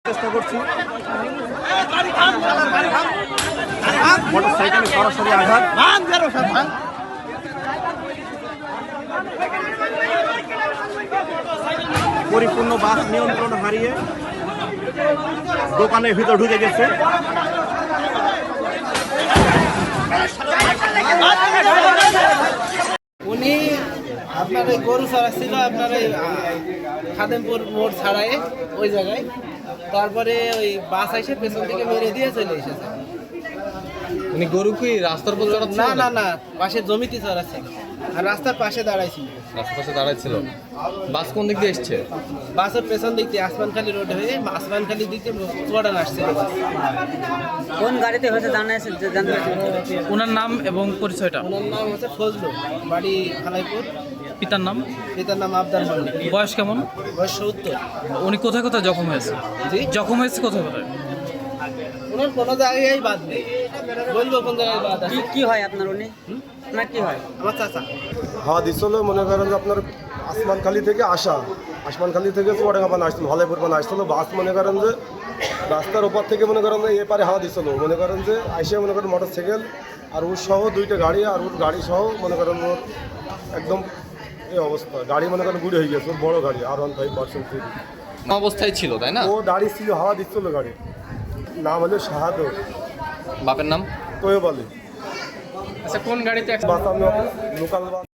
চেষ্টা করছি। মোটরসাইকেলে সরাসরি আঘাত। পরিপূর্ণ বাস নিয়ন্ত্রণ হারিয়ে দোকানের ভিতর ঢুকে গেছে। উনি আপনার ওই গরু ছাড়াচ্ছিল আপনার ওই খাদেমপুর মোড় ছাড়ায় ওই জায়গায়, তারপরে ওই বাস এসে পেছন থেকে মেরে দিয়ে চলে এসেছে। উনি গরু কি রাস্তার উপর চড়াচ্ছিল? না না না, পাশে জমিতে চড়াচ্ছিল আর রাস্তার পাশে দাঁড়াইছিল। রাস্তার পাশে দাঁড়াচ্ছিল। বাস কোন দিক দিয়ে এসছে? বাসের পেছন দিক দিয়ে আসমানখালি রোড হয়ে আসমানখালি দিক দিয়ে চড়ান আসছিল। কোন গাড়িতে হয়েছে জানতে পারছেন? ওনার নাম এবং পরিচয়টা? ওনার নাম হচ্ছে ফজলু, বাড়ি খালাইপুর। পিতার নাম? পিতার নাম আবদার মল্লিক, বয়স কেমন? বয়স 70। উনি কোথায় কোথায় জখম হয়েছে? জি, জখম হয়েছে কোথায় কোথায়? ওনার কোনো জায়গায় বাদ নেই, বলবো কোন জায়গায় বাদ আছে। কি হয় আপনার উনি? আপনার কি হয়? আমার চাচা। হাওয়া দিচ্ছিল মনে করেন যে আপনার আসমানখালি থেকে আসা, আসমানখালি থেকে চুয়াডাঙ্গা আসছিল, হলাইপুর আসছিল বাস। মনে করেন যে রাস্তার ওপর থেকে মনে করেন যে এপারে হাওয়া দিচ্ছিল, মনে করেন যে আইসে মনে করেন মোটরসাইকেল আর ওর সহ দুইটা গাড়ি, আর ওর গাড়ি সহ মনে করেন ওর একদম এই অবস্থা। গাড়ি মনে করেন গুড়ি হয়ে গেছে, ওর বড় গাড়ি R15 অবস্থায় ছিল তাই না? ও দাঁড়িয়ে ছিল, হাওয়া দিচ্ছিল গাড়ি। নাম হলো শাহাদ, বাপের নাম? তোয়ে বলে আচ্ছা, কোন গাড়িতে? বাস আমি লোকাল বাস।